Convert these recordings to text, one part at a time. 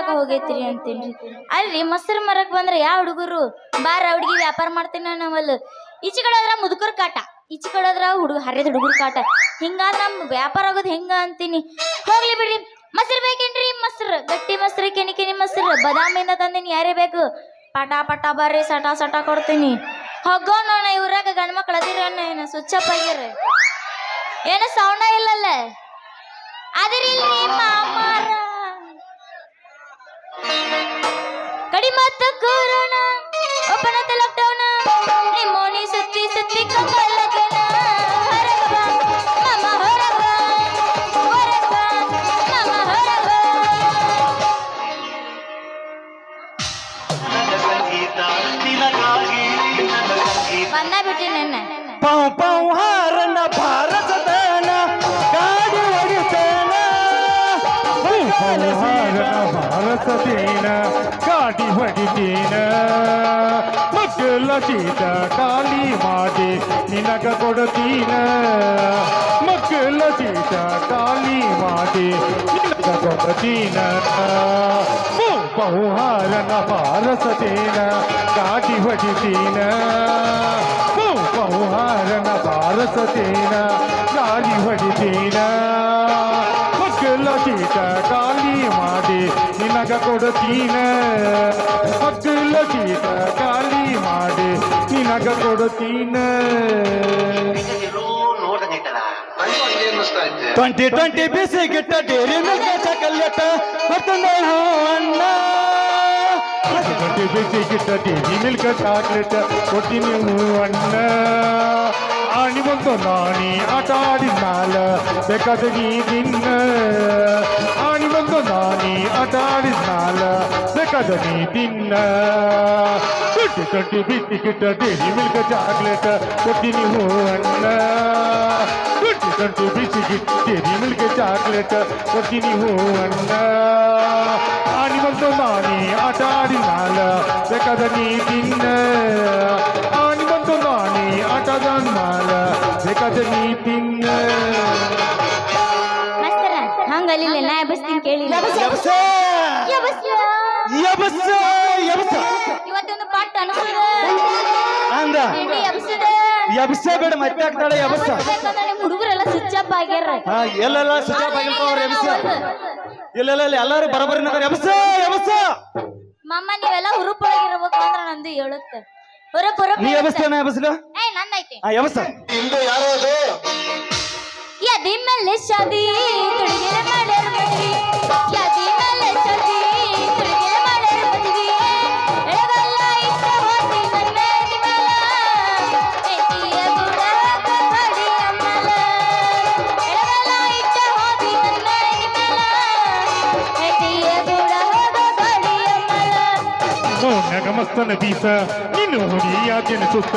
ಸಾಕಾಗ ಹೋಗೈತ್ರಿ ಅಂತೇನ್ರಿ. ಅಲ್ರಿ ಮೊಸರು ಮರಕ್ ಬಂದ್ರ ಯಾವ ಹುಡುಗರು ಬಾರ ಹುಡುಗಿ ವ್ಯಾಪಾರ ಮಾಡ್ತೇನ ನಾವಲ್ಲ. ಈಚೆ ಕಡೆ ಆದ್ರ ಮುದುಕರ್ ಕಾಟ, ಈಚೆ ಕಡೆ ಆದ್ರ ಹರಿದ ಹುಡುಗರ ಕಾಟ. ಹಿಂಗಾದ್ರ ನಮ್ ವ್ಯಾಪಾರ ಆಗೋದ್ ಹೆಂಗ ಅಂತೀನಿ. ಹೋಗ್ಲಿ ಬಿಡ್ರಿ. ಮೊಸರು ಬೇಕೇನ್ರಿ? ಮೊಸರು ಗಟ್ಟಿ ಮೊಸರು, ಕೆಣಿ ಕೆಣಿ ಮೊಸರು ಬದಾಮಿಂದ ತಂದಿನಿ. ಯಾರೇ ಬೇಕು ಪಟ ಪಟ ಬರ್ರಿ, ಸಟ ಸಟ ಕೊಡ್ತೀನಿ. ಹೋಗೋಣ. ಇವ್ರಾಗ ಗಂಡ್ಮಕ್ಳು ಅದಿರಣ್ಣ ಏನ ಸ್ವಿಚ್ ಆಗ್ಯಾರ, ಏನ ಸೌಂಡ ಇಲ್ಲಲ್ಲ. ಅದಿರಿಲ್ರಿ ಮಾಮಾರ ಕಡಿಮತ್ತ ಕೊರೋನಾ ಒಬ್ಬನತ್ತ ಲಾಕ್ಡೌನ್ ನಿಮ್ಮೋನಿ ಸುತ್ತಿ ಸುತ್ತಿ ಕಮಲಗನ ಹೊರಗ ಬಾ ಮಾಮ ಹೊರಗ ಹೊರಗ ಮಾಮ ಹೊರಗ. ಬಂದ ಬಿಟ್ಟಿ ನನ್ನ ಪಾವ್ ಪಾವ್ ಹಾರನ ಭಾರತದನ ಗಾಡಿ ಹೊಡಿತೇನ. ಭಾರತದೇನ ಗಾಡಿ ಹೊಡಿತೇನ. ಮಕ್ಕಳ ಚೀತ ಖಾಲಿ ಮಾಡಿ ನಿನಗ ಕೊಡತೀನ. ಮಕ್ಕಳ ಚೀತ ಖಾಲಿ ಮಾಡಿ ನಿನಗ ಕೊಡತೀನ. ಬಹುಹಾರನ ಭಾರತದೇನ ಗಾಡಿ ಹೊಡಿತೀನ. ಬಹುಹಾರನ ಭಾರತದೇನ ಗಾಡಿ ಹೊಡಿತೀನ. ಮಕ್ಕಳ ಚೀಟ ಖಾಲಿ ಮಾಡಿ ನಿನಗ ಕೊಡತೀನ. ಮಕ್ಕಳ ಚೀಟ ಖಾಲಿ ಮಾಡಿ ನಿನಗ ಕೊಡತೀನ. 2020 ಬಿಸಿಗಿಟ್ಟ ಡೇರಿ ಮಿಲ್ಕ್ ಚಾಕಲೇಟ ಮತ್ತೊಂದು ಅಣ್ಣ. 2020 ಬಿಸಿಗಿಟ್ಟ ಡೇರಿ ಮಿಲ್ಕ್ ಚಾಕ್ಲೇಟ್ ಕೊಡ್ತೀನಿ ಅಣ್ಣ. ಆಣಿ ಬಂದು ನಾಣಿ ಆಟ ಆಡಿದ ಮ್ಯಾಲ ಬೇಕಾದ ನೀ ತಿನ್ನ. ಆಣಿ ಬಂದು ನಾಣಿ ಆಟ ಆಡಿದ ಮ್ಯಾಲ ಬೇಕಾದ ನೀ ತಿನ್ನ. 2020 ಬಿಸಿಗಿಟ್ಟ ಡೇರಿ ಮಿಲ್ಕ್ ಚಾಕ್ಲೇಟ್ ಕೊಡ್ತೀನಿ ಅಣ್ಣ. 2020 ಬಿಸಿಗಿಟ್ಟ ಡೇರಿ ಮಿಲ್ಕ್ ಚಾಕ್ಲೇಟ್ ಕೊಡ್ತೀನಿ ಅಣ್ಣ. ಆಣಿ ಬಂದು ನಾಣಿ ಆಟ ಆಡಿದ ಮ್ಯಾಲ ಬೇಕಾದ ನೀ ತಿನ್ನ. ಆಣಿ ಬಂದು ನಾಣಿ ಆಟದ ಮ್ಯಾಲ ಬೇಕಾದ ನೀ ತಿನ್ನ. ಮಾಸ್ತರ ಹಂಗಲ್ಲಿಲ್ಲ, ನಾ ಎಬಸ್ತೀನಿ ಕೇಳಿ. ಇವತ್ತೊಂದು ಪಾಠ ಅನುಸರ ಅಂದ ಎಬ್ಸ ಬೇಡ ಮತ್ತೆ ಆಗ್ತಾಳೆ ಎಬಸ. ಹುಡುಗರೆಲ್ಲ ಸ್ವಿಚ್ ಅಪ್ ಆಗ್ಯಾರ. ಎಲ್ಲೆಲ್ಲ ಸ್ವಿಚ್ ಆಫ್ ಆಗಿರ್ತಾವ್ರ ಎಬ್ಸ. ಇಲ್ಲೆಲ್ಲ ಎಲ್ಲಾರು ಬರಬರಿನ ಎಬ್ಸ ಎಬಸ. ಮಮ್ಮ ನೀವೆಲ್ಲ ಹುರುಪೊಳಗಿರ್ಬೇಕು ಅಂದ್ರ ನಂದು ಹೇಳುತ್ತೆ. ಹುರುಪ್ ಹುರುಪ್ ನೀ ಎಬಸ್ತಾನ ಎಬಸ್ಲ. ಏ ನನ್ನೈತಿ ಎಬಸ. ಇಂದು ಯಾರೋ ಅದು ಯದಿ ಮೇಲೆ ಶಾದಿ ತುಡಿಗೆರೆ ಮಾಡ್ಯಾರ ಮದ್ವಿ. ಯದಿ ಮೇಲೆ ಶಾದಿ ತುಡಿಗೆರೆ ಮಾಡ್ಯಾರ ಮದ್ವಿ. ಎಳಗಲ್ಲ ಇಟ್ಟ ಹೋದಿ ನನ್ನ ನಿಮಲ ಎತ್ತಿಯ ಗುಡ ಕಡಿ ಅಮ್ಮಲ. ಎಳಗಲ್ಲ ಇಟ್ಟ ಹೋದಿ ನನ್ನ ನಿಮಲ ಎತ್ತಿಯ ಗುಡ ಕಡಿ ಅಮ್ಮಲ. ಮೋನ್ಯಾಗ ಮಸ್ತನ ಬೀಸ ನಿನ್ನ ನೋಡಿ ಯಾಕೆನೆ ಸುತ್ತ.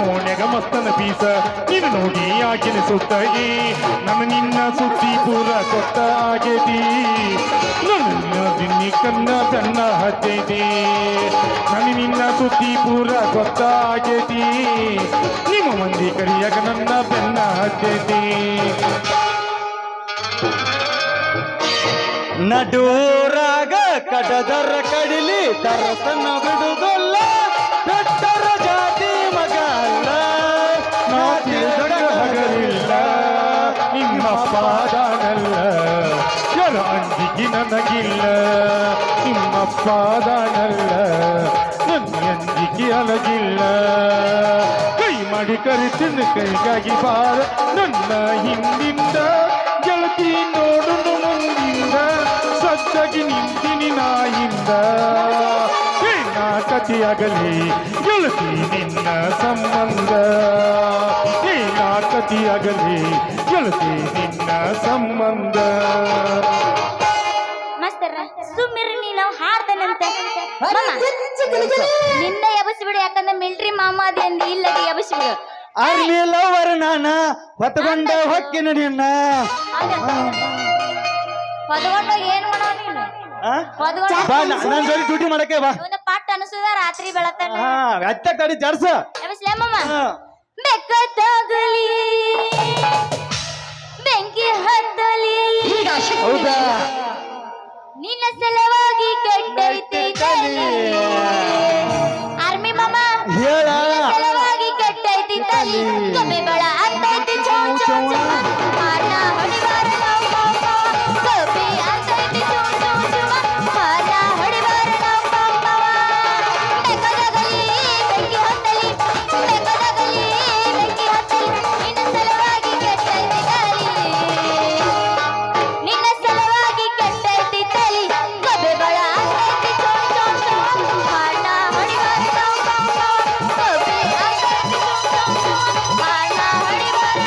ಮೋನ್ಯಾಗ ಮಸ್ತನ ಬೀಸ ನಿನ್ನ ನೋಡಿ ಯಾಕೆನೆ ಸುತ್ತ. ನನ್ನ ನಿನ್ನ ಸುದ್ದಿ ಪೂರ ಕೊಟ್ಟ ಆಗೇತಿ. ನನ್ನ ದಿನ್ನಿ ಕನ್ನ ಬೆನ್ನ ಹತ್ತೈತಿ. ನನ್ನ ನಿನ್ನ ಸುದ್ದಿ ಪೂರ ಕೊಟ್ಟ ಆಗೇತಿ. ನಿಮ್ಮ ಮಂದಿ ಕರಿಯಾಗ ನನ್ನ ಬೆನ್ನ ಹತ್ತೈತಿ. ನಡೂರಾಗ ಕಡದರ ಕಡಿಲಿ ತರಸನ ಬಿಡುದಲ್ಲ. ದೊಡ್ಡರ ಜಾತಿ ಮಗ ಅಲ್ಲ ಮಾತಿಲ್ದಗ ಹಗಲಿಲ್ಲ. ನಿಮ್ಮ ಪಾದಾನಲ್ಲ ಜರ ಅಂಜಿಗೆ ನನಗಿಲ್ಲ. ನಿಮ್ಮ ಪಾದಾನಲ್ಲ ನನ್ನ ಅಂಜಿಗೆ ಅಲಗಿಲ್ಲ. ಕೈ ಮಾಡಿ ಕರಿತೀನಿ ಕೈಗಾಗಿ ಬಾರ ನನ್ನ ಹಿಂದಿಂದ. ಗೆಳತಿ ನೋಡು ಮುಂದಿಂದ ಸಜ್ಜಗಿ ನಿಂತಿನಿ ನಾಯಿಂದ. ಕತಿಯಾಗಲಿ ಗೆಳತಿ ನಿನ್ನ ಸಂಬಂಧ. ಕತಿಯಾಗಲಿ ಗೆಳತಿ ನಿನ್ನ ಸಂಬಂಧ. ಮಾಸ್ತರ ಸುಮ್ಮಿರಿ ನೀ, ನಾವು ಹಾಡ್ತಾನಂತ. ನಿನ್ನ ಎಬಸಿ ಬಿಡು, ಯಾಕಂದ್ರೆ ಮಿಲ್ಟ್ರಿ ಮಾಮ ಅದೇ ಅಂದಿ. ಇಲ್ಲದೆ ಎಬಸಿ ಬಿಡು. ಆರ್ಮಿ ಲವರ್ ನಾನ ಹೊತ್ತಗೊಂಡ ಹೊಕ್ಕಿನ ನಿನ್ನ. ಹೊದಗೊಂಡು ಏನ್ ಮಾಡೋ ನೀನು? ನನ್ ಜೋಡಿ ಡ್ಯೂಟಿ ಮಾಡಕ್ಕೆ ಬಾ. ಪಾಠ ಅನಿಸುದ ರಾತ್ರಿ ಬೆಳತನ. ಅತ್ತ ಕಡಿ ಜರ್ಸ ಎಬಸ್ಲೇ ಮಾಮ. ಬೆಕ್ಕತ್ತಾಗಲಿ ಬೆಂಕಿ ಹತ್ತಲಿ ಹೌದಾ ನಿನ್ನ ಸಲವಾಗಿ ಆರ್ಮಿ ಮಾಮ ಹೇಳ ಸಲವಾಗಿ ಕೆಟ್ಟೈತಿ ತಲಿ ಗೊಬ್ಬೆ ಬಳ ಅಂತೈತಿ ಚೌ ಚೌ ಚೌ ಮಾರ್ನ ಹೊಡಿಬಾರ ನಾವು ಪಾವ ಗೊಬ್ಬೆ ಅಂತೈತಿ ಚೌ ಚೌ ಚೌ ಮಾರ್ನ ಹೊಡಿಬಾರ ನಾವು ಪಾವ ಬೆಕ್ಕದಾಗಲಿ ಬೆಂಕಿ ಹತ್ತಲಿ ಬೆಕ್ಕದಾಗಲಿ ಬೆಂಕಿ ಹತ್ತಲಿ ನಿನ್ನ ಸಲವಾಗಿ ಕೆಟ್ಟೈತಿ ತಲಿ ನಿನ್ನ ಸಲವಾಗಿ ಕೆಟ್ಟೈತಿ ತಲಿ ಗೊಬ್ಬೆ ಬಳ ಅಂತೈತಿ ಚೌ ಚೌ ಚೌ ಮಾರ್ನ ಹೊಡಿಬಾರ ನಾವು ಪಾವ ಗೊಬ್ಬೆ ಅಂತೈತಿ ಚೌ ಚೌ ಚೌ ಮಾರ್ನ ಹೊಡಿಬಾರ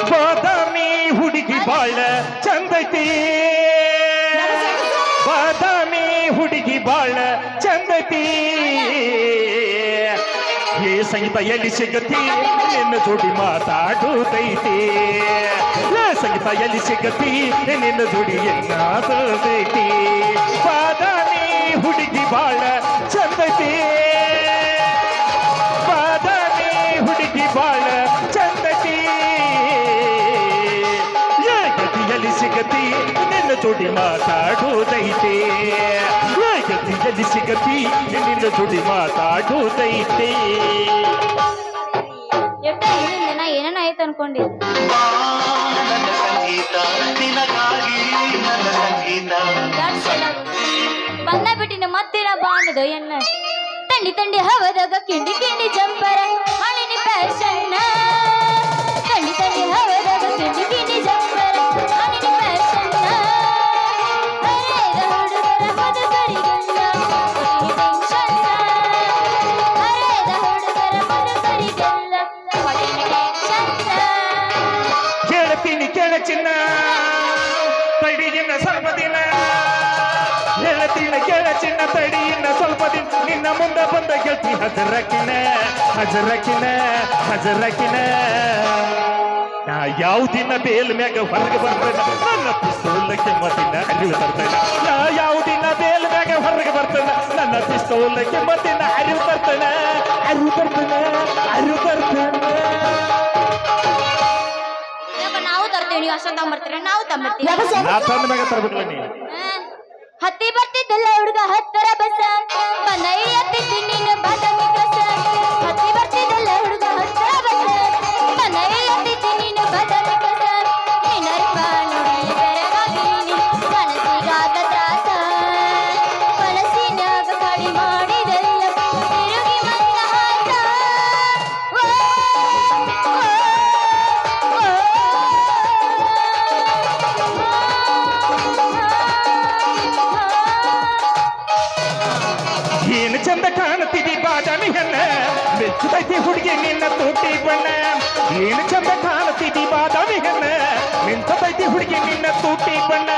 ಬಾದಾಮಿ ಹುಡುಗಿ ಬಾಳ ಚಂದೈತಿ ಬಾದಾಮಿ ಹುಡುಗಿ ಬಾಳ ಚಂದೈತಿ ಏ ಸಂಗೀತ ಎಲ್ಲಿ ಸಿಗತಿ ನಿನ್ನ ಜೋಡಿ ಮಾತಾಡುತ್ತೈತಿ ಏ ಸಂಗೀತ ಎಲ್ಲಿ ಸಿಗತಿ ನಿನ್ನ ಜೋಡಿ ಎನ್ನಾದೈತಿ ಬಾದಾಮಿ ಹುಡುಗಿ ಬಾಳ ಚಂದೈತಿ ಬಾದಾಮಿ ಹುಡುಗಿ ಬಾಳ ಚಂದತಿ ಏ ಗತಿಯಲ್ಲಿ ಸಿಗತಿ ನಿನ್ನ ಜೋಡಿ ಮಾತಾಡುವುದೈತೆ ಏ ಗತಿಯಲ್ಲಿ ಸಿಗತಿ ನಿನ್ನ ಜೋಡಿ ಮಾತಾಡುವುದೈತೆ ಎಷ್ಟ ಹೇಳಿದ್ದೆ ಏನೇನ ಆಯ್ತು ಅನ್ಕೊಂಡಿದ್ದೆ ನನ್ನ ಸಂಗೀತ ನಿನಗಾಗಿ ನನ್ನ ಸಂಗೀತ ಬಂದ ಬಿಟ್ಟಿನ ಮತ್ತಿನ ಬಾಣದು ಎನ್ನ ತಂಡಿ ತಂಡಿ ಹವದಾಗ ಕಿಂಡಿ ಕಿಂಡಿ ಜಂಪರ ಹಳಿನಿ ಫ್ಯಾಷನ್ ತಂಡಿ ತಂಡಿ ಹವದಾಗ ಕಿಂಡಿ ಕಿಂಡಿ ಜಂಪರ ಹಳಿನಿ ಫ್ಯಾಷನ್ ಹರೇದ ಹುಡುಗರ ಮಧುಕರಿಗೆಲ್ಲ ಟೆನ್ಷನ್ ಹರೇದ ಹುಡುಗರ ಮಧುಕರಿಗೆಲ್ಲ ಟೆನ್ಷನ್ ಕೇಳ್ತೀನಿ ಕೇಳ ಚಿನ್ನ ತಡಿಗಿನ ಸ್ವಲ್ಪ ದಿನ ಹೇಳ್ತೀನಿ ಕೇಳ ಚಿನ್ನ ತಡಿಯಿನ ಸ್ವಲ್ಪ ದಿನ ನಿನ್ನ ಮುಂದೆ ಬಂದ ಗೆಲ್ತಿ ಹಜರಕಿನ ಹಜರಕಿನ ಹಜರಕಿನ ನಾ ಯಾವ ದಿನ ಬೇಲ್ ಮ್ಯಾಗ ಹೊರಗೆ ಬರ್ತೇನೆ ನನ್ನ ಪಿಸ್ತೂಲಕ್ಕೆ ಮತ್ತಿನ ಅರಿವು ತರ್ತೇನೆ ನಾ ಯಾವ ದಿನ ಬೇಲ್ ಮ್ಯಾಗ ಹೊರಗೆ ಬರ್ತೇನೆ ನನ್ನ ಪಿಸ್ತೂಲಕ್ಕೆ ಮತ್ತಿನ ಅರಿವು ತರ್ತೇನೆ ಅರಿವು ತರ್ತೇನೆ ಅರಿವು ತರ್ತೇನೆ ನಾವು ತರ್ತೇವೆ ನೀವು ಅಷ್ಟೊಂದು ತಗೊಂಬರ್ತೀರ ನಾವು ತಗೊಂಬರ್ತೀವಿ ನಾ ತಂದ ಮ್ಯಾಗ ತರ್ಬೇಕಲ್ಲ ನೀ ಹತ್ತಿ ಬರ್ತಿದ್ದಲ್ಲ ಹುಡುಗ ಹತ್ತರ ಬಸ ಬಂದ ಇಳಿಯತ್ತಿದ್ದಿ ನೀನು ಬಾದಾಮಿ ಕಸ ಹತ್ತಿ ಬರ್ತಿದ್ದಲ್ಲ ಹುಡುಗ ಹತ್ತರ ಬಸ ಬಂದ ಇಳಿಯತ್ತಿದ್ದಿ ನೀನು ಬಾದಾಮಿ ಕಸ ನಿನ್ನರ್ಪ ನುಡಿ ಬೆರಗಾಗಿ ಮನಸ್ಸಿಗಾದ ತ್ರಾಸ ಮನಸ್ಸಿನಾಗ ಕಡಿ ಮಾಡಿದೆಲ್ಲ ತಿರುಗಿ ಮಂದಹಾಸ ಓ, ಓ, ಏನು ಚಂದ ಕಾಣುತ್ತಿದಿ ಬಾದಾಮಿ ಹೆಣ್ಣ ಬೆಚ್ಚುತ್ತೈತಿ ಹುಡುಗಿ ನಿನ್ನ ತೂಟಿ ಬಣ್ಣ ಏನು ಚಂದ ಕಾಣುತ್ತಿದಿ ಬಾದಾಮಿ ಹೆಣ್ಣ ನಿಂತೈತಿ ಹುಡುಗಿ ನಿನ್ನ ತೂಟಿ ಬಣ್ಣ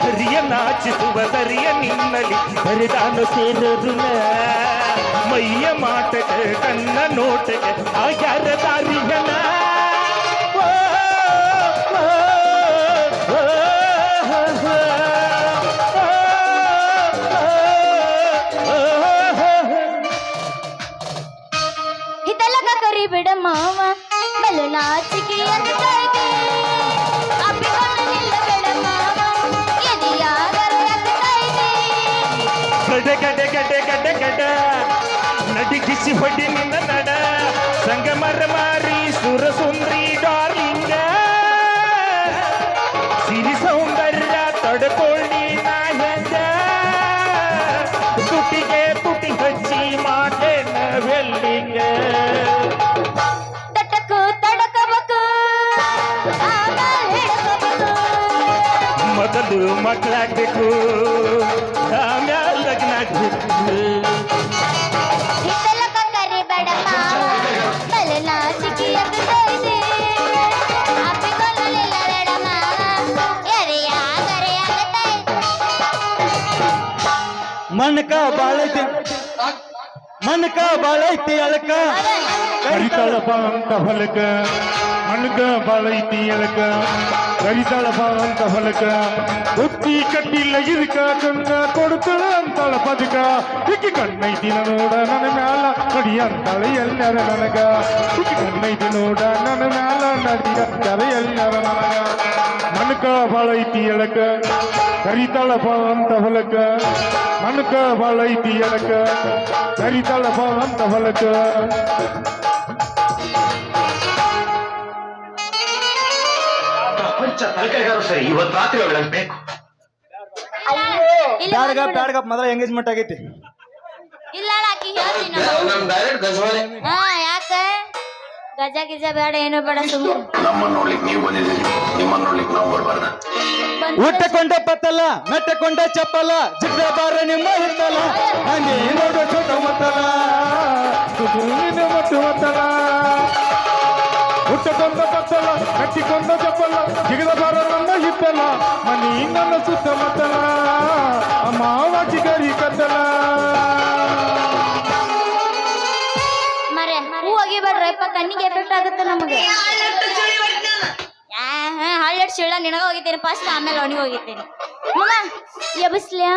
ಹರಿಯ ನಾಚಿಸುವ ದರಿಯ ನಿನ್ನಲಿ ಹರಿದಾನು ಸೇರರುನ ಮೈಯ ಮಾಟಕ್ಕೆ ಕಣ್ಣ ನೋಟಕ್ಕೆ ಆಗ್ಯಾರ ದಾರಿಯನ ಹಿತಲಕ ಕರಿ ಬಿಡ ಮಾವ ಬಲು ನಾಚಿಕೆ ಅಂದೈತಿ ಅಪ್ಪಿಕೊಳ್ಳಲಿಲ್ಲ ಬೇಡ ಮಾವ ಎದೆಯಾದರೂ ಅಂದೈತಿ ಗಡ ಗಡ ಗಡ ಗಡ ಗಡ ನಡಿಗಿಸಿ ಹೊಡಿ ನಿನ್ನ ನಡ ಸಂಗಮರ ಮಾರಿ ಸುರ ಸುಂದ್ರಿ ಡಾರ್ಲಿಂಗ ಸಿರಿ ಸೌಂದರ್ಯ ತಡ್ಕೊಳ್ಳಿ ನಾಯಂಗ ತುಟಿಗೆ ತುಟಿ ಹಚ್ಚಿ ಮಾಟೇನ ವೆಲ್ಲಿಂಗ ತಟಕು ತಡಕಬೇಕು ಆಮೇಲೆ ಹಿಡಕಬೇಕು ಮೊದಲು ಮಕ್ಕಳಾಗ್ಬೇಕು ಆಮ್ಯಾಲ ಲಗ್ನ ಆಗ್ಬೇಕು ಹಿತಲಕ ಕರಿ ಬೇಡ ಮಾವ ಬಲು ನಾಚಿಕೆ ಅಂದೈತಿ ಅಪ್ಪಿಕೊಳ್ಳಲಿಲ್ಲ ಬೇಡ ಮಾವ ಎದೆಯಾದರೆ ಅಂದೈತಿ ಮನಕ ಬಾಳೈತಿ ಮನಕ ಬಾಳೈತಿ ಅಳಕ ಕರಿತಾಳಪ್ಪ ಅಂತ ಹೊಲಕ ಮಣ್ಗ ಬಾಳೈತಿ ಎಳಕ ಕರಿತಾಳಪ್ಪ ಅಂತ ಹೊಲಕ ಬುತ್ತಿ ಕಟ್ಟಿಲ್ಲ ಇದಕ್ಕ ಕಣ್ಣ ಕೊಡ್ತಾಳ ಅಂತಾಳ ಪದಕ ಈಕಿ ಕಣ್ಣೈತಿ ನೋಡ ನನ್ನ ಮ್ಯಾಲ ನಡಿ ಅಂತಾಳೆ ಎಲ್ಲರ ನನಗ ಈಕಿ ಕಣ್ಣೈತಿ ನೋಡ ನನ್ನ ಮ್ಯಾಲ ನಡಿ ಅಂತಾಳೆ ಎಲ್ಲರ ನನಗ ನನ್ನ ಮನಕ ಬಾಳ ಐತಿ ಎಳಕ ಕರಿತಾಳ ಬಾ ಅಂತ ಹೊಲಕ ಮನಕ ಬಾಳ ಐತಿ ಎಳಕ ಕರಿತಾಳ ಬಾ ಅಂತ ಹೊಲಕ ಪ್ರಪಂಚ ತರಕಾರಿಗಾರು ಸರಿ ಇವತ್ತು ರಾತ್ರಿ ಅವಳಲ್ಲಿ ಬೇಕು. ಇಲ್ಲ ಬ್ಯಾಡ್ಗ ಬಂದ್ಬಿಡು. ಬ್ಯಾಡ್ಗ ಮೊದಲ ಎಂಗೇಜ್ಮೆಂಟ್ ಆಗೈತಿ. ಇಲ್ಲ ಅಣ್ಣ, ಆಕಿ ಹೇಳ್ತೀನಿ ನಾನು. ನಮ್ ಡೈರೆಕ್ಟ್ ಗಜವಾಲೆ. ಹಾ ಯಾಕ ಗಜ ಗಿಜ ಬೇಡ ಏನು ಬೇಡ ಸುಮ್ಮನೆ ನಮ್ಮನ್ನ ನೋಡ್ಲಿಕ್ಕೆ ನೀವು ಬಂದಿದ್ದೀರಿ, ನಿಮ್ಮನ್ನ ನೋಡ್ಲಿಕ್ಕೆ ನಾವು ಬರ್ಬಾರ್ದ? ಊಟಕೊಂಡ ಪತ್ತಲ್ಲ ಮೆಟ್ಟಕೊಂಡ ಚಪ್ಪಲ್ಲ ಜಿಗ್ದ ಬಾರ ನಿಮ್ಮ ಹಿತ್ತಲ್ಲ ಹಂಗೆ ನೋಡು ಚೋಟ ಮತ್ತಲ್ಲ ಸುಗುಣಿನ ಮತ್ತು ಮತ್ತಲ ಹುಟ್ಟಕೊಂಡ ಪತ್ತಲ ಕಟ್ಟಿಕೊಂಡ ಚಪ್ಪಲ ಜಿಗದ ಬಾರ ನನ್ನ ಹಿತ್ತಲ ಮನಿ ನನ್ನ ಸುತ್ತಮತ್ತಲ ಅಮ್ಮಾವಾಚಿ ಕರಿ ಕತ್ತಲ ಮರೆ ಹೂ ಒಗಿಬೇಡ್ರಪ್ಪ, ಕಣ್ಣಿಗೆ ಎಫೆಕ್ಟ್ ಆಗುತ್ತೆ ನಮಗೆ. ಹಳ್ಳೆಟ್ ಶಿಳ್ಳ ನಿನಗ ಹೋಗಿದ್ದೀನಿ ಫಸ್ಟ್, ಆಮೇಲೆ ಅವನಿಗೆ ಹೋಗಿದ್ದೀನಿ. ಮಾಮ ಎಬಸ್ಲ್ಯಾ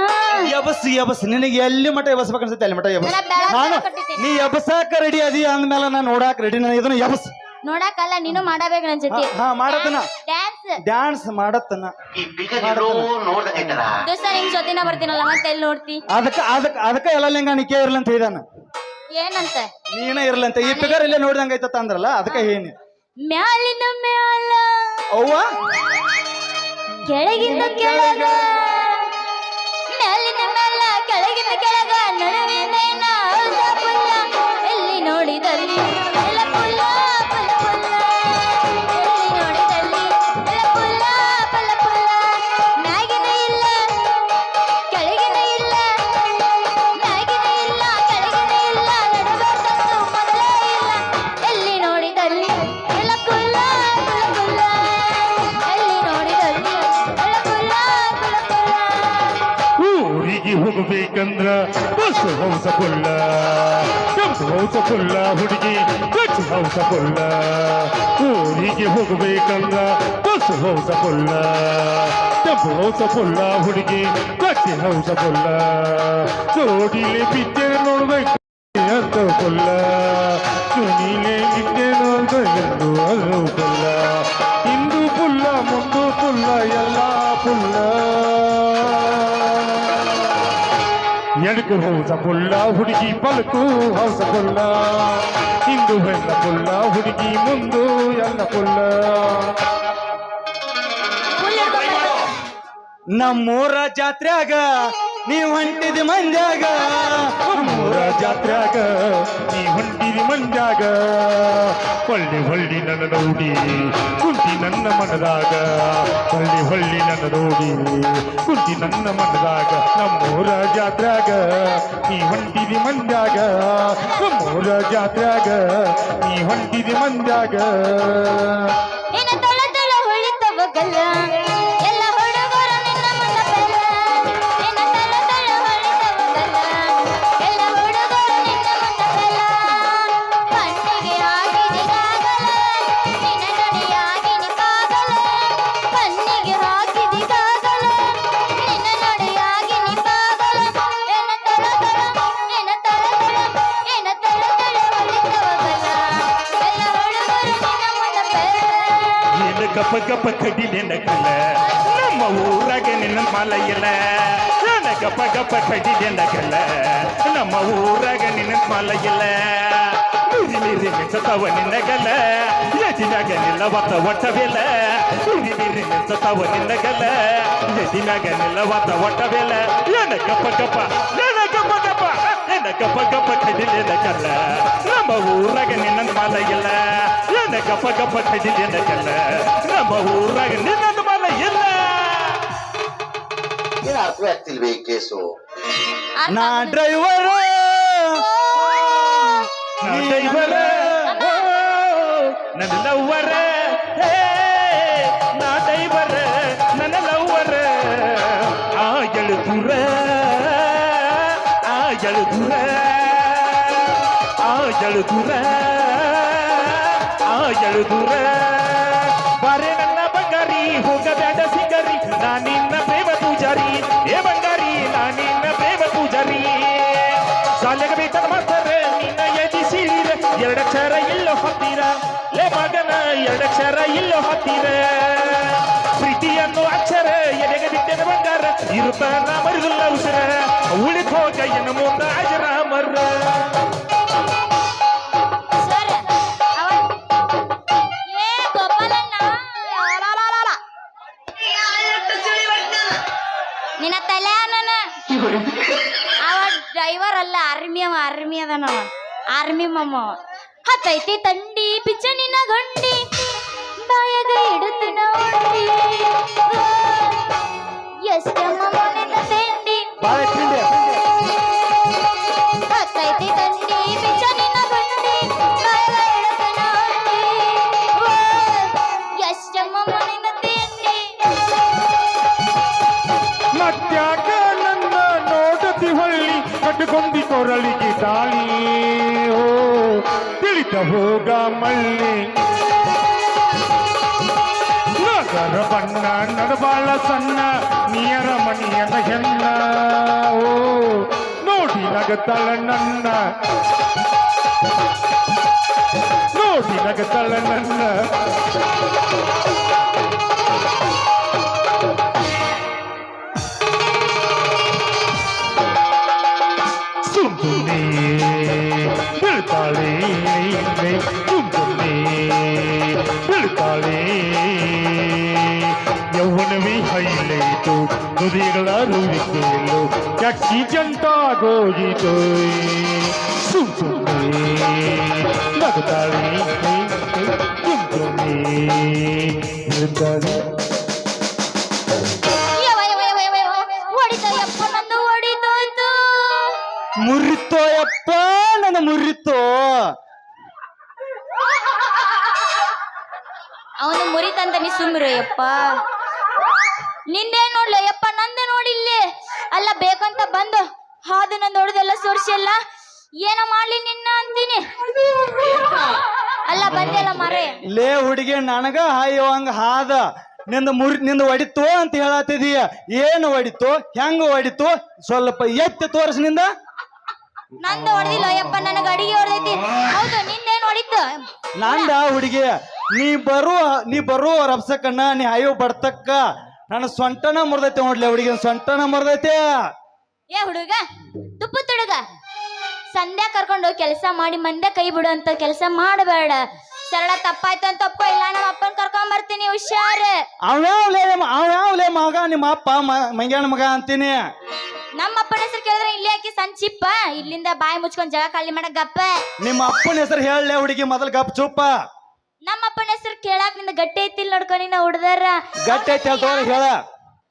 ಎಬಸ್ ನಿನಗೆ ಎಲ್ಲಿ ಮಠ ಎಬಸ್ಬೇಕು ಅನ್ಸುತ್ತೆ ಅಲ್ಲಿ ಮಠ ಎಬಸ್. ನನ್ನ ಬೆಳಗ್ಗೆ ನಾನು ಕಟ್ಟಿದ್ದೀನಿ. ನೀ ಎಬಸಾಕ ರೆಡಿ ಅದಿ ಅಂದ್ಮೇಲೆ ನಾನು ನೋಡಾಕ ರೆಡಿ. ನಾನು ಇದನ್ನ ಎಬಸ್ ನೋಡಕ್ಕಲ್ಲ, ನೀನು ಮಾಡಬೇಕು ನನ್ನ ಜೊತೆ ಹಾ ಮಾಡತನ ಡ್ಯಾನ್ಸ್. ಡ್ಯಾನ್ಸ್ ಮಾಡತನ. ಈ ಬಿಗರ್ ಎಲ್ಲೋ ನೋಡ್ದಂಗೈತಲ್ಲ. ದಿವಸ ನಿಮ್ ಜೊತೆನ ಬರ್ತೀನಲ್ಲ, ಮತ್ತೆ ಎಲ್ಲಿ ನೋಡ್ತಿ? ಅದಕ್ಕ ಎಲ್ಲ ಲಿಂಗಾಣಿಕೆ ಇರ್ಲಿ ಅಂತ ಹೇಳಿದಾನ. ಏನಂತ? ನೀನ ಇರ್ಲಂತ ಈ ಪಿಗರ್ ಇಲ್ಲೇ ನೋಡ್ದಂಗೈತ ಅಂದ್ರಲ್ಲ ಅದಕ್ಕ ಹೇನಿ. ಮ್ಯಾಲಿನ ಮ್ಯಾಲ ಅವ್ವ ಕೆಳಗಿಂದ ಕೆಳಗ, ಮ್ಯಾಲಿನ ಮ್ಯಾಲ ಕೆಳಗಿಂದ ಕೆಳಗ, ನಡುವಿನ ಔಷಧ ಪುಲ್ಲ, ಎಲ್ಲಿ ನೋಡಿದಲ್ಲಿ ಎಲ್ಲ ಪುಲ್ಲ ಪುಲ್ಲ ಪುಲ್ಲ, ಎಲ್ಲಿ ನೋಡಿದಲ್ಲಿ ಎಲ್ಲ ಪುಲ್ಲ ಪುಲ್ಲ ಪುಲ್ಲ, ಮ್ಯಾಗಿನ ಇಲ್ಲ ಕೆಳಗಿನ ಇಲ್ಲ, ಮ್ಯಾಗಿನ ಇಲ್ಲ ಕೆಳಗಿನ ಇಲ್ಲ, ನಡುವಂತದ್ದು ಮೊದಲೇ ಇಲ್ಲ, ಎಲ್ಲಿ ನೋಡಿದಲ್ಲಿ ಎಲ್ಲ ಪುಲ್ಲ ಪುಲ್ಲ ಪುಲ್ಲ, ಎಲ್ಲಿ ನೋಡಿದಲ್ಲಿ ಎಲ್ಲ ಪುಲ್ಲ ಪುಲ್ಲ ಪುಲ್ಲ. ಊರಿಗೆ ಹೋಗಬೇಕಂದ್ರ ಬಸ್ ಹೌಸ ಪುಲ್ಲ ಕೆಂಪು ಹೌಸ ಪುಲ್ಲ ಹುಡುಗಿ ಗಚ್ಚು ಹೌಸ ಪುಲ್ಲ. ಊರಿಗೆ ಹೋಗಬೇಕಂದ್ರ ಬಸ್ ಹೌಸ ಪುಲ್ಲ ಕೆಂಪು ಹೌಸ ಪುಲ್ಲ ಹುಡುಗಿ ಗಚ್ಚು ಹೌಸ ಪುಲ್ಲ. ಜೋಡಿಲೆ ಪಿಕ್ಚರ್ ನೋಡ್ಬೇಕು ಅಂತ ಪುಲ್ಲ, ಸುನೀಲೆ ನಿದ್ದೆ ನೋಡ್ಬೇಕು ಅದು ಪುಲ್ಲ. ಹಿಂದೂ ಪುಲ್ಲ ಮುಂದು ಪುಲ್ಲ ಎಲ್ಲ ಪುಲ್ಲ. ಎಡಕು ಹೌಸ ಪುಲ್ಲ ಹುಡುಗಿ ಪಲಕು ಹೌಸ ಪುಲ್ಲ, ಹಿಂದು ಎಲ್ಲ ಪುಲ್ಲ ಹುಡುಗಿ ಮುಂದು ಎಲ್ಲ ಪುಲ್ಲ. ಫುಲ್ ಹಿಡ್ಕೊಂಡ್ಬರ್ಬೇಕು. ನಮ್ಮೂರ ಜಾತ್ರ್ಯಾಗ ನೀವ್ ಹೊಂಟಿದಿ ಮಂದ್ಯಾಗ, ನಮ್ಮೂರ ಜಾತ್ರ್ಯಾಗ ನೀ ಹೊಂಟಿದಿ ಮಂಡ್ಯಾಗ, ಹೊಳ್ಳಿ ಹೊಳ್ಳಿ ನನ್ನ ನೋಡಿ ಕುಂತಿ ನನ್ನ ಮನದಾಗ, ಹೊಳ್ಳಿ ಹೊಳ್ಳಿ ನನ್ನ ನೋಡಿ ಕುಂತಿ ನನ್ನ ಮನದಾಗ. ನಮ್ಮೂರ ಜಾತ್ರ್ಯಾಗ ನೀ ಹೊಂಟಿದಿ ಮಂಡ್ಯಾಗ, ನಮ್ಮೂರ ಜಾತ್ರ್ಯಾಗ ನೀ ಹೊಂಟಿದಿ ಮಂಡ್ಯಾಗ. ನಿನ್ನ ತಳ ತಳ ಹೊಳಿತವ ಗಲ್ಲ, ಎಲ್ಲ ಹುಡುಗರು ನಿನ್ನ ಮುಂದ ಬೆಲ್ಲ. ನಿನ್ನ ತಳ ತಳ ಹೊಳಿತವ ಗಲ್ಲ, ಎಲ್ಲ ಹುಡುಗರು ನಿನ್ನ ಮುಂದ ಬೆಲ್ಲ. ಕಣ್ಣಿಗೆ ಹಾಕಿದಿ ಕಾಗಲ, ನಿನ್ನ ನುಡಿಯಾಗಿನಿ ಕಾಗಲ. ಕಣ್ಣಿಗೆ ಹಾಕಿದಿ ಕಾಗಲ, ನಿನ್ನ ನುಡಿಯಾಗಿನಿ ಕಾಗಲ. ನಿನ್ನ ತಳ ತಳ, ನಿನ್ನ ತಳ ತಳ, ನಿನ್ನ ತಳ ತಳ ಹೊಳಿತವ ಗಲ್ಲ, ಎಲ್ಲ ಹುಡುಗರು ನಿನ್ನ ಮುಂದ ಬೆಲ್ಲ. ಏನು ಗಪ್ಪ ಗಪ್ಪ ಕಡಿಲಿನ ಕಲ್ಲ, ನಮ್ಮ ಊರಾಗ ನಿನ್ನ ಮಲ ಇಲ್ಲ. ಏನು ಗಪ್ಪ ಗಪ್ಪ ಕಡಿಲಿನ ಕಲ್ಲ, ನಮ್ಮ ಊರಾಗ ನಿನ್ನ ಮಲ ಇಲ್ಲ. ನೀರಿ ನೀರಿ ಮಿಂಚತಾವ ನಿನ್ನ ಗಲ್ಲ, ಎದಿನಾಗ ನಿಲ್ಲವತ್ತ ಒಟ್ಟವಿಲ್ಲ. ನೀರಿ ನೀರಿ ಮಿಂಚತಾವ ನಿನ್ನ ಗಲ್ಲ, ಎದಿನಾಗ ನಿಲ್ಲವತ್ತ ಒಟ್ಟವಿಲ್ಲ. ಏನು ಗಪ್ಪ ಗಪ್ಪ, ಏನು ಗಪ್ಪ ಗಪ್ಪ, ಏನು ಗಪ್ಪ ಗಪ್ಪ ಕಡಿಲಿನ ಕಲ್ಲ, ನಮ್ಮ ಊರಾಗ ನಿನ್ನ ಮಲ ಇಲ್ಲ. ಏನು ಗಪ್ಪ ಗಪ್ಪ ಕಡಿಲಿನ ಕಲ್ಲ, ನಮ್ಮ ಊರಾಗ ನಿನ್ನ ಮಲ ಇಲ್ಲ. ಏನು ಅರ್ಥವೇ ಆಗ್ತಿಲ್ವೇ ಈ ಕೇಸು? ನಾ ಡ್ರೈವರ್ ನನ್ನ ಲವ್ವರ, ನಾ ಡೈವರ ನನ್ನ ಲವ್ವರ. ಆ ಎಳುದೂರ, ಆ ಎಳುದೂರ, ಆ ಎಳುದೂರ, ಆ ಎಳುದೂರ. ಬಾರೆ ನನ್ನ ಬಂಗಾರಿ ಹೋಗಬೇಡ ಸಿಂಗರಿ, ನಾನಿನ್ನ ಪ್ರೇಮ ಪೂಜಾರಿ. ಏ ಬಂಗಾರಿ ನಾನಿನ್ನ ಪ್ರೇಮ ಪೂಜಾರಿ. ಸಾಲೆಗ ಬೇಕನ ಮಾಡ್ತಾರೆ ನಿನ್ನ ಎದಿಸಿರ, ಎರಡಕ್ಷರ ಇಲ್ಲೋ ಹತ್ತಿರ. ಲೇ ಮಗನ ಎರಡಕ್ಷರ ಇಲ್ಲೋ ಹತ್ತಿರ. ಪ್ರೀತಿಯನ್ನು ಇರುತ್ತಾನ ಮರಿದಿಲ್ಲ ಉಸಿರ ಉಳಿದು ಹೋಗ ಏನು ಮುಂದಾಜ ರಾಮರ ಸರ್ ಏ ಗೋಪಾಲಣ್ಣ ನಿನ್ನ ತಲೆ ನಾನು ಅವ ಡ್ರೈವರ್ ಅಲ್ಲ ಆರ್ಮಿ ಅದಾನ ಆರ್ಮಿ ಮಮ್ಮ ಹತ್ತೈತಿ ತಂಡಿ ಪಿಚ್ಚ ನಿನ್ನ ಗಂಡಿ ಬಾಯಾಗ ಇಡುತ್ತ ನೋಡಿ ಎಷ್ಟಮ್ಮ ಮನೆದ ತಿಂಡಿ ಹತ್ತೈತಿ ತಂಡಿ ಪಿಚ್ಚ ನಿನ್ನ ಗಂಡಿ ಬಾಯಾಗ ಇಡುತ್ತ ನೋಡಿ ಎಷ್ಟಮ್ಮ ಮನೆದ ತಿಂಡಿ ಮತ್ಯಾಕ ನನ್ನ ನೋಡತಿ ಹೊಳ್ಳಿ ಕಟ್ಟಿಕೊಂಡಿ ಕೊರಳಿಗೆ ತಾಳಿ ಓ ತಿಳಿತ ಹೋಗ ಮಳ್ಳಿ ನಗರ ಬಣ್ಣ ನಡಬಾಳ ಸಣ್ಣ ನೀಯರ ಮಣಿಯನ ಹೆಣ್ಣ ಓ ನೋಡಿ ನಗತಳ ನನ್ನ ನೋಡಿ ನಗತಳ ನನ್ನ ಸುಮ್ಮನೆ ಬೀಳ್ತಾಳೆ ಸುಮ್ಮನೆ ಬೀಳ್ತಾಳೆ ಯೌವನವೇ ಹೈಲೈತು ನುಡಿಗಳ ರುವಿಕೆಯಲು ಆಕ್ಸಿಡೆಂಟಾಗೋಗಿತು ಸುಮ್ಮನೆ ನಗುತ್ತಾಳೆ ಸುಮ್ಮನೆ ಬೀಳ್ತಾಳೆ ಹೊಡಿತಯ್ಯಪ್ಪ ನಂದು ಹೊಡಿತೋಯ್ತು ಮುರಿತೋ ಯಪ್ಪ ನನ್ನ ಮುರಿತೋ ಅವನು ಮುರಿತಂತ ನೀ ಸುಮ್ಮಿರು ಯಪ್ಪ ನಿಂದೇ ನೋಡ್ಲ ಯಪ್ಪ ನಂದು ನೋಡಿಲ್ಲಿ ಅಲ್ಲ ಬೇಕಂತ ಬಂದು ಹಾದು ನಂದು ಹೊಡೆದೆಲ್ಲ ಸೋರ್ಸಿಲ್ಲ ಏನ ಮಾಡ್ಲಿ ನಿನ್ನ ಅಂತೀನಿ ಅಲ್ಲ ಬಂದೆಲ್ಲ ಮರೆ ಲೇ ಹುಡುಗಿ ನನಗ ಹಾಯೋ ಹಂಗ ಹಾದ ನಿಂದ ಹೊಡಿತು ಅಂತ ಹೇಳತ್ತಿದೀಯ ಏನು ಹೊಡಿತು ಹೆಂಗ ಹೊಡಿತು ಸ್ವಲ್ಪ ಎತ್ತಿ ತೋರ್ಸ್ ನಿಂದ ನಂದು ಹೊಡೆದಿಲ್ಲ ಯಪ್ಪ ನನಗೆ ಅಡಿಗೆ ಹೊಡೆದೈತಿ ಹೌದು ನಿಂದೇನು ಹೊಡಿತು ನಂದ ಹುಡುಗಿ ನೀ ಬರೋ ರಬ್ಸಕ್ಕನ್ನ ನೀ ಹಾಯೋ ಬಡ್ತಕ್ಕ ನನ್ನ ಸೊಂಟನ ಮುರ್ದೈತೆ ನೋಡ್ಲಿ ಹುಡುಗಿ ಸೊಂಟನ ಮುರ್ದೈತೆ ಏ ಹುಡುಗ ತುಪ್ಪ ತುಡುಗ ಸಂಧ್ಯಾ ಕರ್ಕೊಂಡು ಹೋಗಿ ಕೆಲಸ ಮಾಡಿ ಮಂದ್ಯ ಕೈ ಬಿಡು ಅಂತ ಕೆಲಸ ಮಾಡಬೇಡ ಸರಳ ತಪ್ಪಾಯ್ತು ಅಂತ ಒಪ್ಕೋ ಇಲ್ಲ ನಮ್ಮ ಅಪ್ಪನ ಕರ್ಕೊಂಡ್ ಬರ್ತೀನಿ ಹುಷಾರ್ ಅವ್ಯಾವ್ಲೇ ಮಗ ನಿಮ್ಮ ಅಪ್ಪ ಮಂಗ್ಯಾನ ಮಗ ಅಂತೀನಿ ನಮ್ಮ ಅಪ್ಪನ ಹೆಸರು ಕೇಳಿದ್ರೆ ಇಲ್ಲಿ ಹಾಕಿ ಸಂಚಿಪ್ಪ ಇಲ್ಲಿಂದ ಬಾಯಿ ಮುಚ್ಕೊಂಡ್ ಜಾಗ ಖಾಲಿ ಮಾಡಕ್ ಗಪ್ಪ ನಿಮ್ಮ ಅಪ್ಪನ ಹೆಸರು ಹೇಳಲೇ ಹುಡುಗಿ ಮೊದಲು ಗಪ್ ಚುಪ್ಪ ನಮ್ಮ ಅಪ್ಪನ ಹೆಸರು ಕೇಳಾಕ್ ನಿಂದ ಗಟ್ಟಿ ಐತಿಲ್ ನೋಡ್ಕೊಂಡು ನಾ ಹುಡ್ದಾರ ಗಟ್ಟಿ ಐತಿ ಹೇಳ್ತವ್ರ ಹೇಳ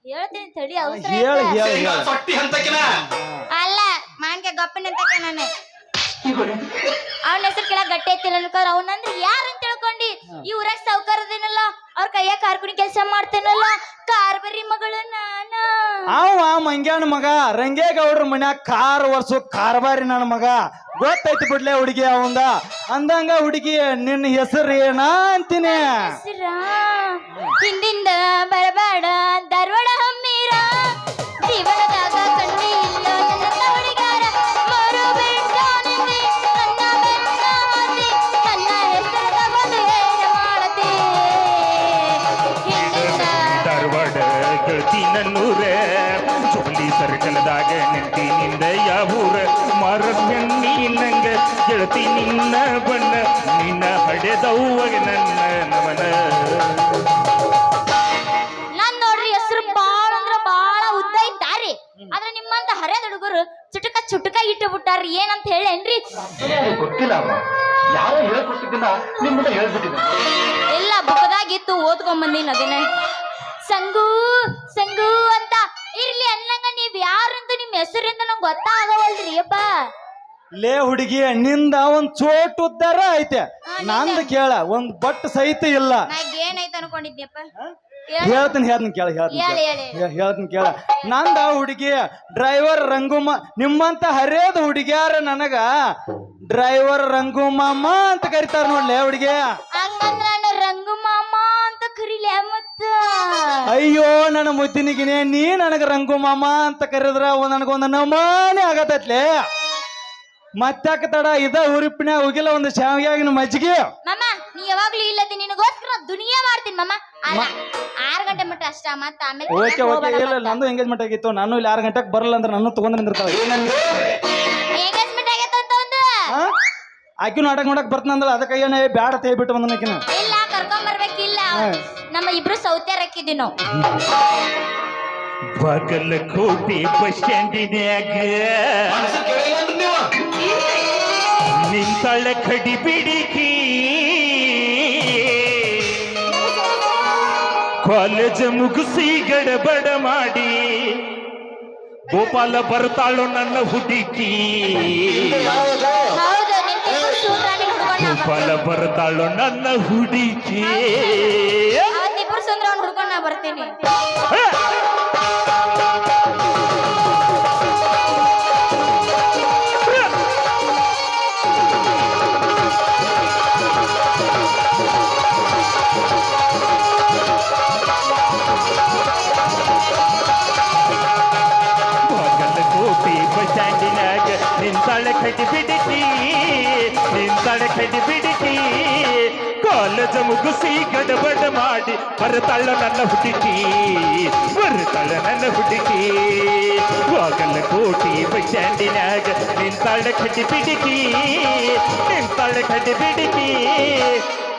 ಹೇಳ್ತೀನಿ ತಡಿ ಅವಸರ ಹೇಳ ಐತೆ. ಹೇಳ ಅಲ್ಲ ಮಾನ್ಕೆ ಗಪ್ಪನ ಅಂತ ನಾನು ಅವನ ಹೆಸರು ಕೇಳಾಕ್ ಗಟ್ಟಿ ಐತಿಲ್ಲ ಅನ್ಕೋರ್ ಅವನಂದ್ರೆ ಯಾರು ಅಂತ ತಿಳ್ಕೊಂಡಿ ಈ ಊರಾಗ ಸಾವ್ಕಾರದೇನಲ್ಲ ಅವ್ರ ಕೈಯಾಗ ಕಾರ್ಕುನಿ ಕೆಲಸ ಮಾಡ್ತೇನಲ್ಲ ಕಾರ್ಬರಿ ಮಗಳು ನಾನ ಅವ ಮಂಗ್ಯಾನ ಮಗ ರಂಗೇಗೌಡ್ರ ಮನ್ಯಾಗ ಕಾರ್ ವರ್ಷ ಕಾರ್ಬಾರಿ ನನ್ನ ಮಗ ಗೊತ್ತೈತಿ ಬಿಡ್ಲೆ ಹುಡುಗಿ ಅವಂದ ಅಂದಂಗ ಹುಡುಗಿ ನಿನ್ನ ಹೆಸರು ಏನ ಅಂತೀನಿ ಹೆಸರ ಹಿಂದಿಂದ ಬರಬೇಡ ಧಾರವಾಡ ಹಮ್ಮೀರ ಜೀವನದಾಗ ಕಣ್ಣಿ ಇಲ್ಲ ನನ್ನ ಹುಡುಗಾರ ಮರು ಬಿಡ್ತಾನಿಂದೆ ನನ್ನ ಬೆನ್ನ ಹತ್ತಿ ನನ್ನ ಹೆಸರು ತಗೊಂಡು ಏನ ಮಾಡತಿ ಹಿಂದಿಂದ ಧಾರವಾಡ ಗೆಳತಿ ನನ್ನೂರ ಚೋಲಿ ಸರ್ಕಲ್ದಾಗ ನಿಂದ ಯಾವೂರ ಮಾರಸ್ಮಿ ನಂಗ ಗೆಳತಿ ನಿನ್ನ ಬಣ್ಣ ನಿನ್ನ ಹಡೆದವ್ವಗ ನನ್ನ ನಮನ ನಾನ್ ನೋಡ್ರಿ ಹೆಸರು ಬಾಳ ಅಂದ್ರ ಬಾಳ ಉದ್ದ ಇದ್ದಾರಿ ಆದ್ರೆ ನಿಮ್ಮಂತ ಹರಿಯದ ಹುಡುಗರು ಚುಟಕ ಇಟ್ಟು ಬಿಟ್ಟಾರ್ರಿ ಏನಂತ ಹೇಳೇನ್ರಿ ಗೊತ್ತಿಲ್ಲ ಅಮ್ಮ ಯಾರೋ ಹೇಳ್ಕೊಟ್ಟಿದ್ದನ್ನ ನಿಮ್ ಮುಂದೆ ಹೇಳ್ಬಿಟ್ಟಿದ್ದೆ ಎಲ್ಲ ಬುಕ್ಕದಾಗಿತ್ತು ಓದ್ಕೊಂಡ್ ಬಂದಿನ ಅದೇನೆ ಸಂಗು ಸಂಗು ಅಂತ ಇರ್ಲಿ ಅನ್ನಂಗ ನೀವ್ ಯಾರಂತ ನಿಮ್ ಹೆಸರಿಂದ ನಂಗೆ ಗೊತ್ತಾಗವಲ್ರಿ ಅಪ್ಪ ಲೇ ಹುಡುಗಿ ನಿಂದ ಒಂದ್ ಚೋಟ್ ಉದ್ದಾರ ಐತೆ ನಂದು ಕೇಳ ಒಂದ್ ಬಟ್ ಸಹಿತ ಇಲ್ಲ ನಾ ಏನೈತೆ ಅನ್ಕೊಂಡಿದ್ನಿಯಪ್ಪ ಹೇಳ್ತೀನಿ ಕೇಳ ಹೇಳ್ತೀನಿ ಕೇಳ ನಂದ ಹುಡುಗಿ ಡ್ರೈವರ್ ರಂಗುಮ ನಿಮ್ಮಂತ ಹರಿಯದ ಹುಡುಗಿಯಾರ ನನಗ ಡ್ರೈವರ್ ರಂಗುಮಮ್ಮ ಅಂತ ಕರಿತಾರ ನೋಡ್ಲೆ ಹುಡುಗಿ ಹಂಗಂದ್ರ ನಾನು ರಂಗು ಮಾಮ ಅಂತ ಕರಿಲೆ ಮತ್ತ ಅಯ್ಯೋ ನನ್ನ ಮುದ್ದಿನಿಗಿನೇ ನೀ ನನಗ ರಂಗುಮಮ್ಮ ಅಂತ ಕರೆದ್ರ ನನಗೊಂದು ನಮಾನೆ ಆಗತೈತ್ಲೆ ಮತ್ತಾಕ ತಡ ಇದ ಹುರುಪಿನ ಹೋಗಿಲ್ಲ ಒಂದು ಶಾವಿಗೆಗಿನ ಮಜ್ಜಿಗೆ ಮಾಮ ನೀ ಯಾವಾಗ್ಲೂ ಇಲ್ಲದಿ ನಿನಗೋಸ್ಕರ ದುನಿಯಾ ಮಾಡ್ತೀನಿ ಮಮ್ಮ ಅಲ್ಲ 6 ಗಂಟೆ ಮಟ್ಟ ಅಷ್ಟ ಮತ್ತ ಆಮೇಲೆ ಓಕೆ ಓಕೆ ಇಲ್ಲ ನಂದು ಎಂಗೇಜ್ಮೆಂಟ್ ಆಗಿತ್ತು ನಾನು ಇಲ್ಲಿ 6 ಗಂಟೆಗೆ ಬರಲ್ಲ ಅಂದ್ರೆ ನಾನು ತಗೊಂಡ್ ನಿಂದಿರ್ತಾಳೆ ಎಂಗೇಜ್ಮೆಂಟ್ ಆಗೈತೆ ಅಂತ ಒಂದು ಆಕಿನ ನಾಟಕ ನೋಡಕ್ ಬರ್ತಾನಂದಲ್ಲ ಅದಕ್ಕೆ ಏನೇ ಬ್ಯಾಡ ತೇ ಬಿಟ್ಟು ಬಂದನ ಆಕಿನ ಇಲ್ಲ ಕರ್ಕೊಂಡ್ ಬರ್ಬೇಕಿಲ್ಲ ನಮ್ಮ ಇಬ್ರು ಸೌತ್ಯಾರ ಹಾಕಿದ್ವಿ ನಾವು ಬಾಗಲಕೋಟೆ ಬಸ್ ಸ್ಟ್ಯಾಂಡಿನ್ಯಾಗ ನಿಂತಾಳ ಕಡಿ ಬಿಡಿಕಿ ಕಾಲೇಜ್ ಮುಗಿಸಿ ಗಡಬಡ ಮಾಡಿ ಗೋಪಾಲ ಬರ್ತಾಳು ನನ್ನ ಹುಡುಕಿ ಹೌದು ನಿನ್ ತಿಂಗಳು ಸೂತ್ರಾಣಿ ಹುಡ್ಕೊಂಡ್ ನಾ ಗೋಪಾಲ ಬರ್ತಾಳು ನನ್ನ ಹುಡುಕಿ ಅವತ್ತಿಬ್ರು ಸುಂದ್ರ ಅವ್ನು ಹುಡ್ಕೊಂಡ್ ನಾ ಬರ್ತೀನಿ ಬಾಗಲಕೋಟೆ ಬಸ್ ಸ್ಟ್ಯಾಂಡಿನಾಗ ನಿಂತಾಳ ಕಡಿ ಬಿಡಿಕಿ ಕಾಲೇಜ್ ಮುಗಿಸಿ ಗಡಬಡ ಮಾಡಿ ಬರ್ತಾಳ ನನ್ನ ಹುಡುಕಿ ಬಾಗಲಕೋಟೆ ಬಸ್ ಸ್ಟ್ಯಾಂಡಿನಾಗ ನಿಂತಾಳ ಕಡಿ ಬಿಡಿಕಿ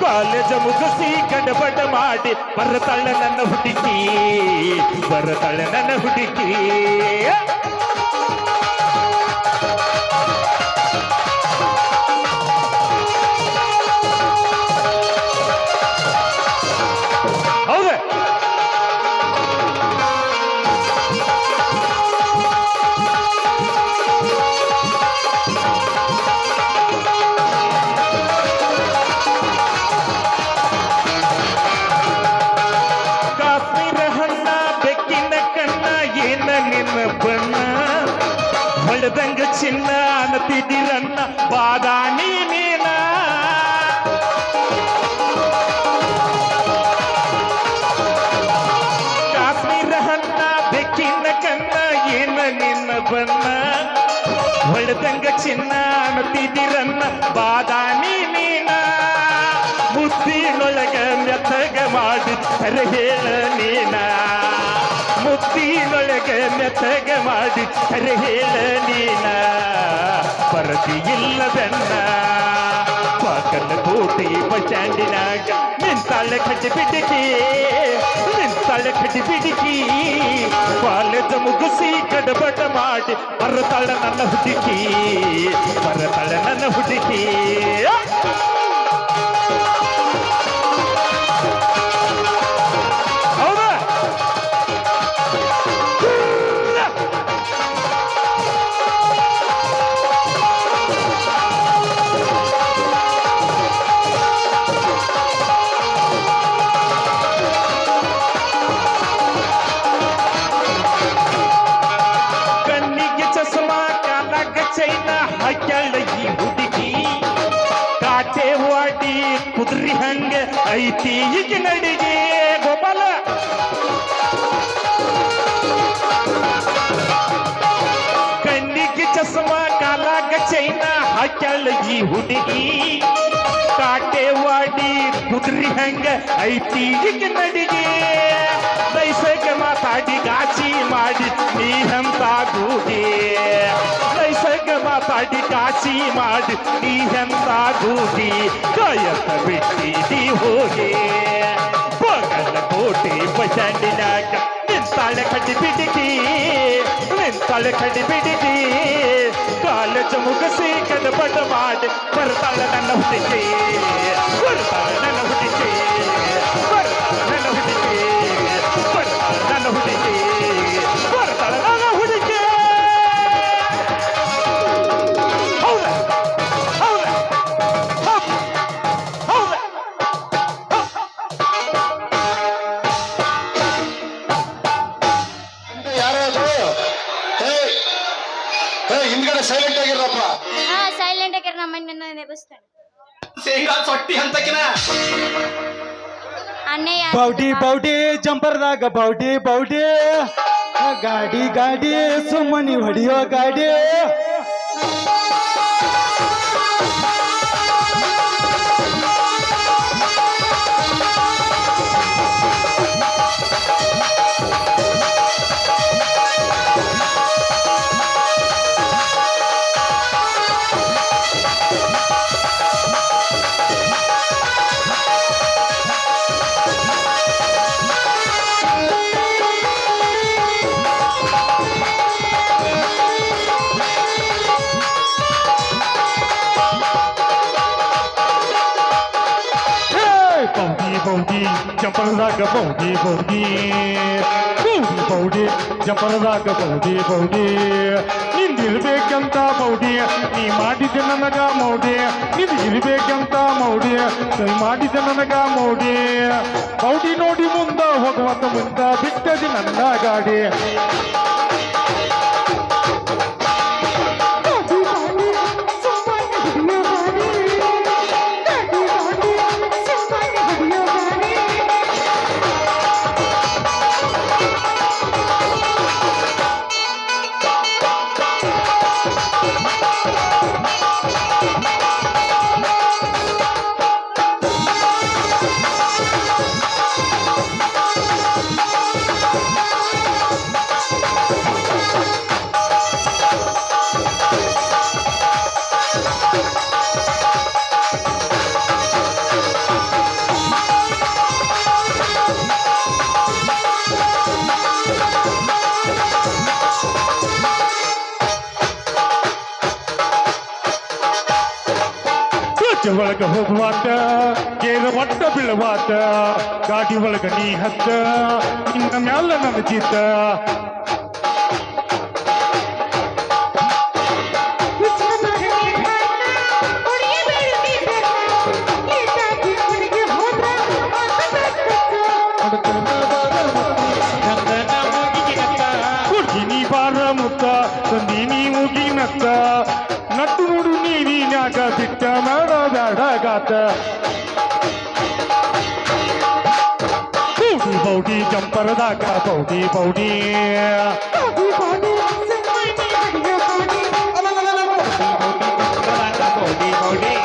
ಕಾಲೇಜ್ ಮುಗಿಸಿ ಗಡಬಡ ಮಾಡಿ ಬರ್ತಾಳ ನನ್ನ ಹುಡುಕಿ ಹೌದಾ ಕಾಶ್ಮೀರ ಹಣ್ಣ ಬೆಕ್ಕಿನ ಕಣ್ಣ ಏನ ನಿನ್ನ ಬಣ್ಣ ಹೊಳೆದಂಗ ಚಿನ್ನ ಅನ್ನತಿದಿರನ್ನ ಬಾದಾಮಿ ನೀನ ಕಾಶ್ಮೀರ ಹಣ್ಣ ಬೆಕ್ಕಿನ ಕಣ್ಣ ಏನ ನಿನ್ನ ಬಣ್ಣ ಹೊಳೆದಂಗ ಚಿನ್ನ ಅನ್ನತಿದಿರನ್ನ ಬಾದಾಮಿ ನೀನ ಮುತ್ತಿನೊಳಗ ಮೆತ್ತಗ ಮಾಡಿ ಹೇಳ ನೀನ ಮುತ್ತಿನೊಳಗ ಮೆತ್ತಗ ಮಾಡಿ ಹೇಳ ನೀನ ಪರದಿ ಇಲ್ಲದನ್ನ ಬಾಗಲಕೋಟೆ ಬಸ್ ಸ್ಟ್ಯಾಂಡಿನಾಗ ನಿಂತಾಳ ಕಟ್ಟಿ ಬಿಡಿಕಿ ಕಾಲೇಜ್ ಮುಗಿಸಿ ಗಡಬಡ ಮಾಡಿ ಬರ್ತಾಳ ನನ್ನ ಹುಡುಕಿ ಹೌದಾ ಕಣ್ಣಿಗೆ ಚಸ್ಮಾ ಕಾಲಾಗ ಚೈನ ಹಾಕ್ಯಾಳ ಈ ಹುಡುಗಿ ಕಾಟೇವಾಡಿ ಕುದುರಿ ಹಂಗ ಐತಿ ಈಗ ನಡಿಗೆ ಗೋಪಾಲ ಕಣ್ಣಿಗೆ ಚಸ್ಮಾ ಕಾಲಾಗ ಚೈನ ಹಾಕ್ಯಾಳ ಈ ಹುಡುಗಿ ಕಾಟೇವಾಡಿ ಕುದುರಿ ಹಂಗ ಐತಿ ಈಗ ನಡಿಗೆ ನೈಸರ್ಗ ಮಾತಾಡಿ ಗಾಚಿ ಮಾಡಿ ನೀ ಎಂತ ಗೂಡಿ ನೈಸರ್ಗ ಮಾತಾಡಿ ಗಾಚಿ ಮಾಡಿ ನೀ ಎಂತ ಗೂಡಿ ಕಾಯಕ ಬಿಟ್ಟಿದಿ ಹೋಗಿ ಬಾಗಲಕೋಟೆ ಬಸ್ ಸ್ಟ್ಯಾಂಡಿನಾಗ ನಿಂತಾಳ ಕಟ್ಟಿ ಬಿಡಿಕಿ ಕಾಲೇಜ್ ಮುಗಿಸಿ ಗಡಬಡ ಮಾಡಿ ಬರ್ತಾಳ ನನ್ನ ಹುಡುಗಿ ಹೌದಾ ಯಾರಾದ್ರು ಹಿಂದ್ಗಡೆ ಸೈಲೆಂಟ್ ಆಗಿರಪ್ಪ ಸೈಲೆಂಟ್ ಆಗಿರ ನಮ್ಮ ಮನೆ ನೆಬಸ್ತಾನೆ ಶೇಂಗಾ ಸೊಟ್ಟಿ ಅಂತಕಿನ ಅಣ್ಣಯ್ಯ ಬೌಟಿ ಜಂಪರ್ದಾಗ ಬೌಟಿ ಗಾಡಿ ಸುಮ್ಮನಿ ಹೊಡಿಯೋ ಗಾಡಿ ಬೌಡಿ ಜಂಪರದಾಗ ಬೌಡಿ ಬೌಡಿ ಬೌಡಿ ಬೌಡಿ ಜಂಪರದಾಗ ಬೌಡಿ ಬೌಡಿ ನಿಂದಿರ್ಬೇಕಂತ ಬೌಡಿ ನೀ ಮಾಡಿದ ನನಗ ಮೌಡಿ ನಿಂದಿರ್ಬೇಕಂತ ಮೌಡಿ ನೀ ಮಾಡಿದ ನನಗ ಮೌಡಿ ಬೌಡಿ ನೋಡಿ ಮುಂದ ಹೋಗುವಂತ ಮುಂದ ಬಿಟ್ಟದಿ ನನ್ನ ಗಾಡಿ ಒಳಗ ಹೋಗುವಾತ ಕೇರ ಒಟ್ಟ ಬೀಳುವಾತ ಗಾಡಿ ಒಳಗ ನೀ ಹತ್ತ ಇನ್ನ ಮ್ಯಾಲ ನನ್ನ ಚಿತ್ತ ಕುಡ್ಗಿನಿ ಬಾರ ಮುತ್ತ ತಂದಿನಿ ಮುಗಿನತ್ತ ನಟ್ಟು ನೋಡು ನೀರಿನ್ಯಾಗ ಬಿಟ್ಟ ಮಾಡ ಬ್ಯಾಡಗಾತ ಬೌಡಿ ಬೌಡಿ ಜಂಪರದಾಗ ಬೌಡಿ ಬೌಡಿ ಬೌಡಿ ಬೌಡಿ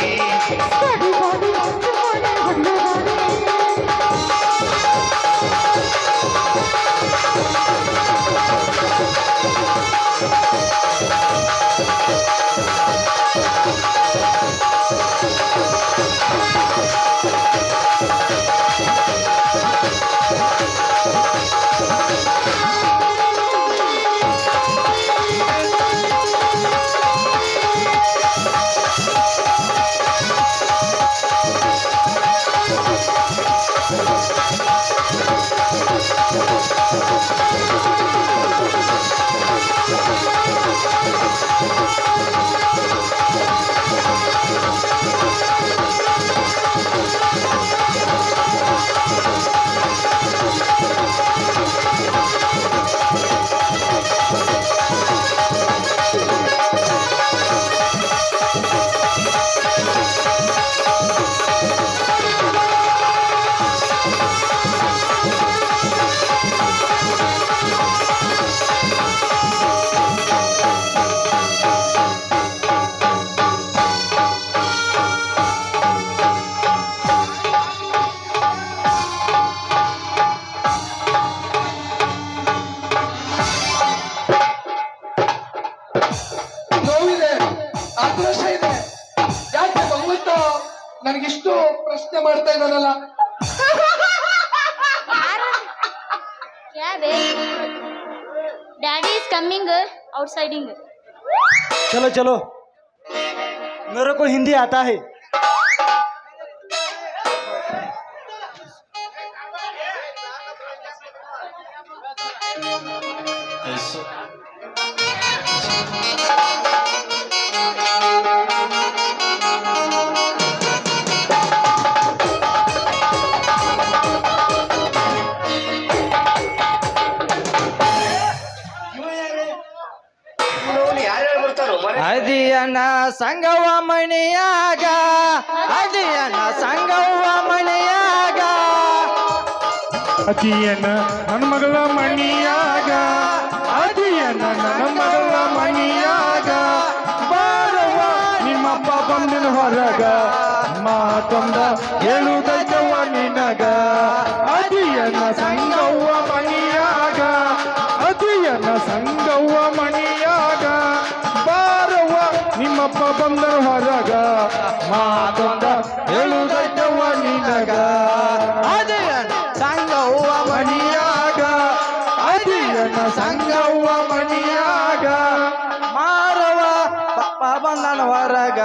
ನೋವಿದೆ, ಆಕ್ರೋಶ ಇದೆ. ಯಾಕೆ ಭಗವಂತ ನನಗಿಷ್ಟು ಪ್ರಶ್ನೆ ಮಾಡ್ತಾ ಇದ್ದಾನಲ್ಲ? क्या बे डैडी इज कमिंग आउटसाइडिंग चलो चलो मेरे को हिंदी आता है ಅದಿಯನ ಸಂಗವ ಮಣಿಯಾಗ ಅದಿಯನ ಸಂಗವ ಮಣಿಯಾಗ ಅದಿಯನ ನನ್ನ ಮಗಳ ಮಣಿಯಾಗ ಅದಿಯನ ನನ್ನ ಮಗಳ ಮಣಿಯಾಗ ಬಾರವ್ವ ನಿಮ್ಮಪ್ಪ ಬಂದಿನ ಹೊರಗ ಮಾತೊಂದ ಹೇಳುದೈತವ್ವ ನಿನಗ ಅದಿಯನ ಸಂಗವ್ವ ಮಣಿಯಾಗ ಅದಿಯನ ಸಂಗವ್ವ ಮಣಿಯಾಗ ಬಾರವ್ವ ನಿಮ್ಮಪ್ಪ ಬಂದರ ಹೊರಗ ಮಾತೊಂದ ಹೇಳುದೈತವ್ವ ನಿನಗ ಅದಿಯನ ಸಂಗವ ಮಣಿಯಾಗ ಅದಿಯನ ಸಂಗವ್ವ ಮಣಿಯಾಗ ಮಾರವ ಪಪ್ಪ ಬಂದನ ಹೊರಗ